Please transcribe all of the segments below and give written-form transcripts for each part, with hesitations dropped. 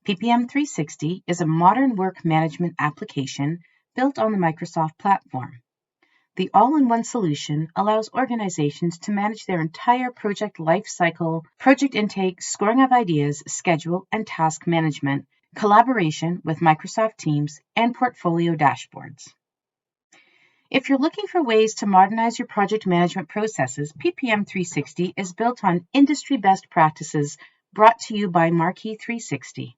PPM 360 is a modern work management application built on the Microsoft platform. The all-in-one solution allows organizations to manage their entire project lifecycle, project intake, scoring of ideas, schedule and task management, collaboration with Microsoft Teams, and portfolio dashboards. If you're looking for ways to modernize your project management processes, PPM 360 is built on industry best practices brought to you by Marquee 360.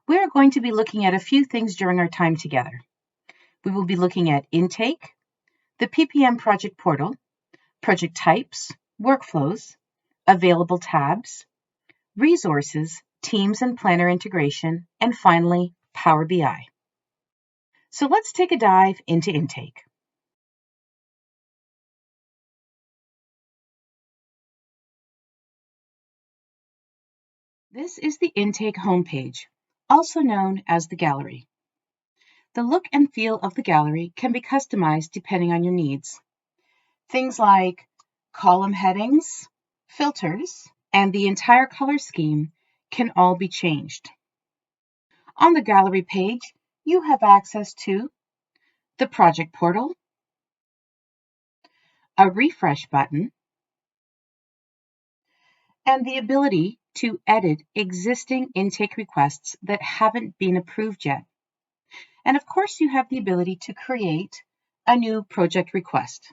We are going to be looking at a few things during our time together. We will be looking at intake, the PPM project portal, project types, workflows, available tabs, resources, Teams and Planner integration, and finally, Power BI. So let's take a dive into intake. This is the intake homepage, also known as the gallery. The look and feel of the gallery can be customized depending on your needs. Things like column headings, filters, and the entire color scheme can all be changed. On the gallery page, you have access to the project portal, a refresh button, and the ability to edit existing intake requests that haven't been approved yet. And of course, you have the ability to create a new project request.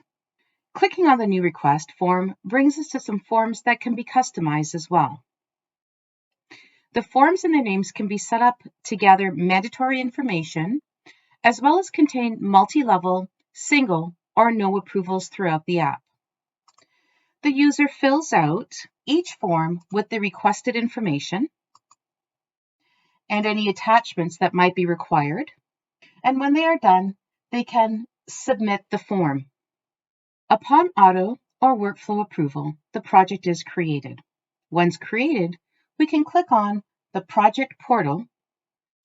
Clicking on the new request form brings us to some forms that can be customized as well. The forms and their names can be set up to gather mandatory information, as well as contain multi-level, single, or no approvals throughout the app. The user fills out each form with the requested information and any attachments that might be required. And when they are done, they can submit the form. Upon auto or workflow approval, the project is created. Once created, we can click on the project portal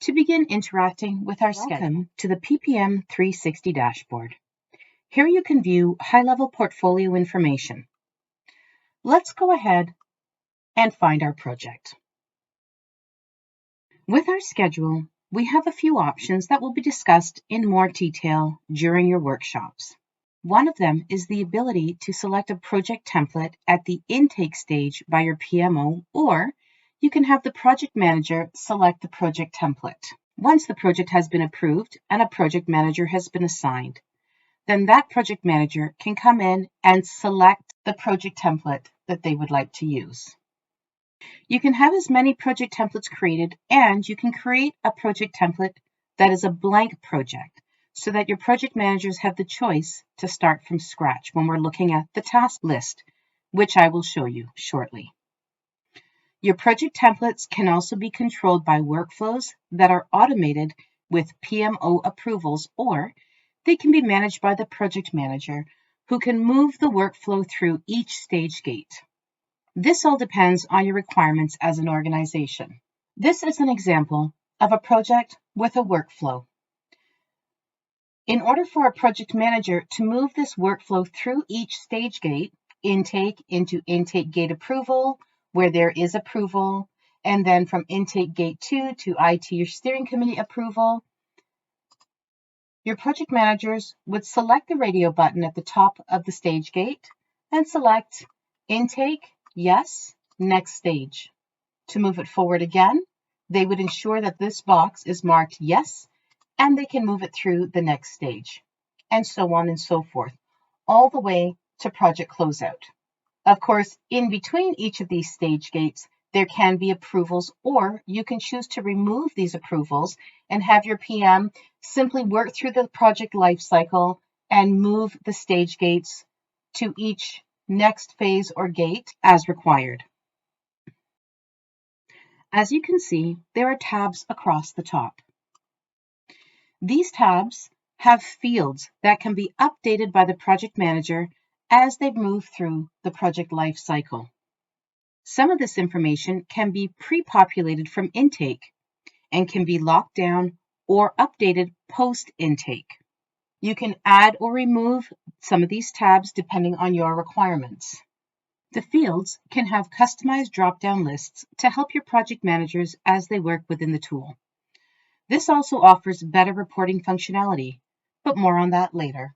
to begin interacting with our schedule. Welcome to the PPM 360 dashboard. Here you can view high-level portfolio information. Let's go ahead and find our project. With our schedule, we have a few options that will be discussed in more detail during your workshops. One of them is the ability to select a project template at the intake stage by your PMO, or you can have the project manager select the project template. Once the project has been approved and a project manager has been assigned, then that project manager can come in and select the project template that they would like to use. You can have as many project templates created, and you can create a project template that is a blank project, so that your project managers have the choice to start from scratch when we're looking at the task list, which I will show you shortly. Your project templates can also be controlled by workflows that are automated with PMO approvals, or they can be managed by the project manager, who can move the workflow through each stage gate. This all depends on your requirements as an organization. This is an example of a project with a workflow. In order for a project manager to move this workflow through each stage gate, intake into intake gate approval, where there is approval, and then from intake gate 2 to IT or steering committee approval, your project managers would select the radio button at the top of the stage gate and select intake, yes, next stage. To move it forward again, they would ensure that this box is marked yes, and they can move it through the next stage, and so on and so forth, all the way to project closeout. Of course, in between each of these stage gates, there can be approvals, or you can choose to remove these approvals and have your PM simply work through the project lifecycle and move the stage gates to each next phase or gate as required. As you can see, there are tabs across the top. These tabs have fields that can be updated by the project manager as they move through the project life cycle. Some of this information can be pre-populated from intake and can be locked down or updated post-intake. You can add or remove some of these tabs depending on your requirements. The fields can have customized drop-down lists to help your project managers as they work within the tool. This also offers better reporting functionality, but more on that later.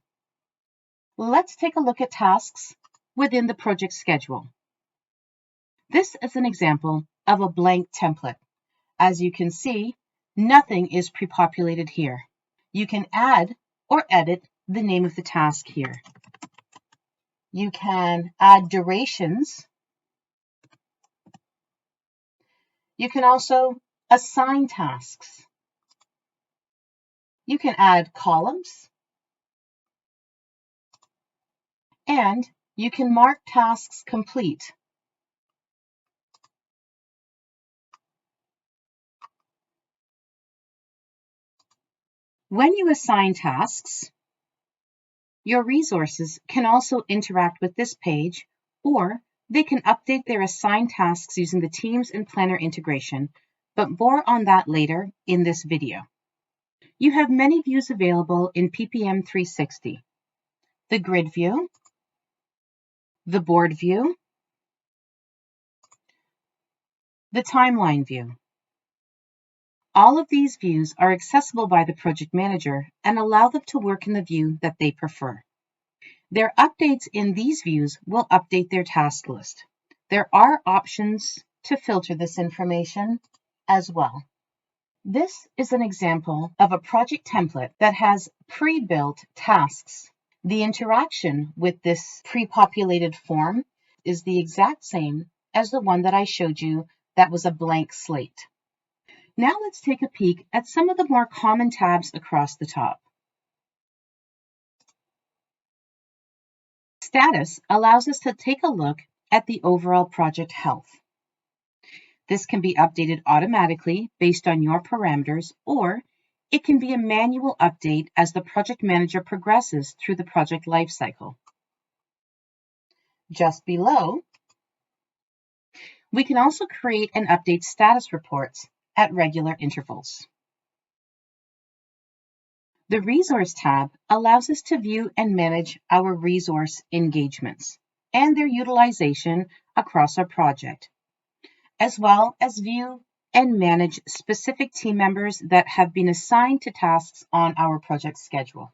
Let's take a look at tasks within the project schedule. This is an example of a blank template. As you can see, nothing is pre-populated here. You can add or edit the name of the task here. You can add durations. You can also assign tasks. You can add columns. And you can mark tasks complete. When you assign tasks, your resources can also interact with this page, or they can update their assigned tasks using the Teams and Planner integration, but more on that later in this video. You have many views available in PPM 360. The grid view, the board view, the timeline view. All of these views are accessible by the project manager and allow them to work in the view that they prefer. Their updates in these views will update their task list. There are options to filter this information as well. This is an example of a project template that has pre-built tasks. The interaction with this pre-populated form is the exact same as the one that I showed you that was a blank slate. Now let's take a peek at some of the more common tabs across the top. Status allows us to take a look at the overall project health. This can be updated automatically based on your parameters, or it can be a manual update as the project manager progresses through the project lifecycle. Just below, we can also create and update status reports at regular intervals. The Resource tab allows us to view and manage our resource engagements and their utilization across our project, as well as view and manage specific team members that have been assigned to tasks on our project schedule.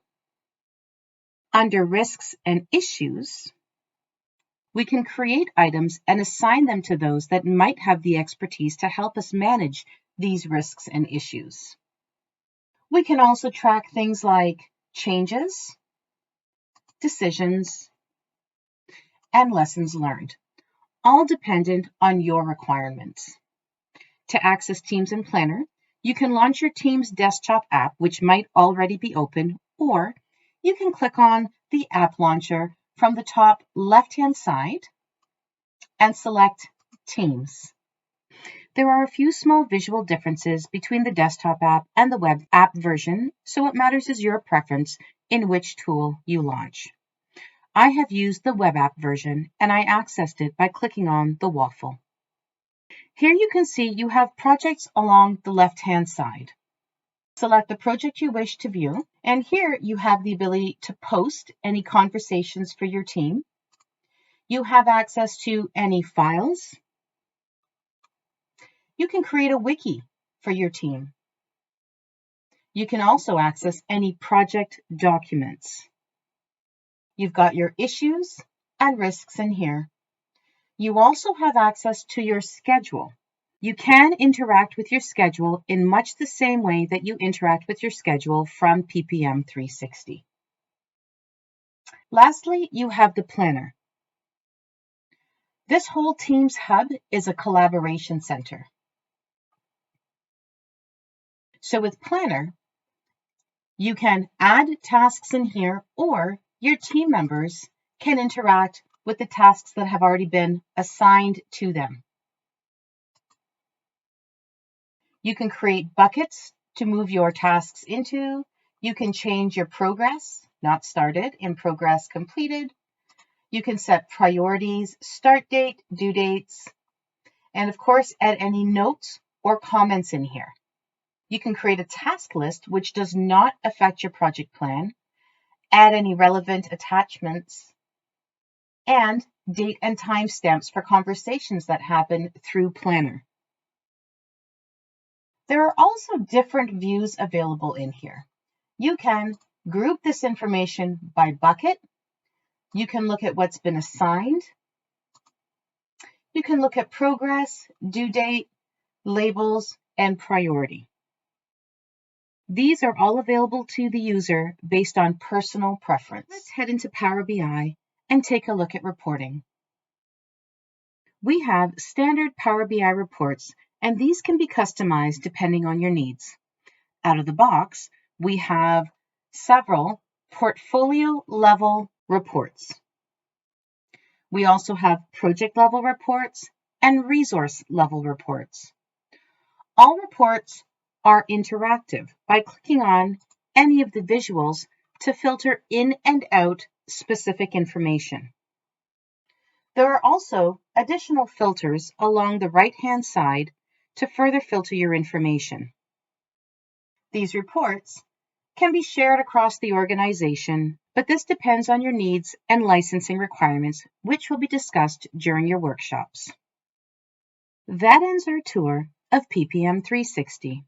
Under Risks and Issues, we can create items and assign them to those that might have the expertise to help us manage these risks and issues. We can also track things like changes, decisions, and lessons learned, all dependent on your requirements. To access Teams and Planner, you can launch your Teams desktop app, which might already be open, or you can click on the app launcher from the top left-hand side and select Teams. There are a few small visual differences between the desktop app and the web app version, so what matters is your preference in which tool you launch. I have used the web app version and I accessed it by clicking on the waffle. Here you can see you have projects along the left-hand side. Select the project you wish to view, and here you have the ability to post any conversations for your team. You have access to any files. You can create a wiki for your team. You can also access any project documents. You've got your issues and risks in here. You also have access to your schedule. You can interact with your schedule in much the same way that you interact with your schedule from PPM 360. Lastly, you have the planner. This whole Teams hub is a collaboration center. So with Planner, you can add tasks in here, or your team members can interact with the tasks that have already been assigned to them. You can create buckets to move your tasks into. You can change your progress, not started, in progress completed. You can set priorities, start date, due dates, and of course, add any notes or comments in here. You can create a task list which does not affect your project plan, add any relevant attachments, and date and timestamps for conversations that happen through Planner. There are also different views available in here. You can group this information by bucket. You can look at what's been assigned. You can look at progress, due date, labels, and priority. These are all available to the user based on personal preference. Let's head into Power BI and take a look at reporting. We have standard Power BI reports, and these can be customized depending on your needs. Out of the box, we have several portfolio level reports. We also have project level reports and resource level reports. All reports are interactive by clicking on any of the visuals to filter in and out specific information. There are also additional filters along the right-hand side to further filter your information. These reports can be shared across the organization, but this depends on your needs and licensing requirements, which will be discussed during your workshops. That ends our tour of PPM 360.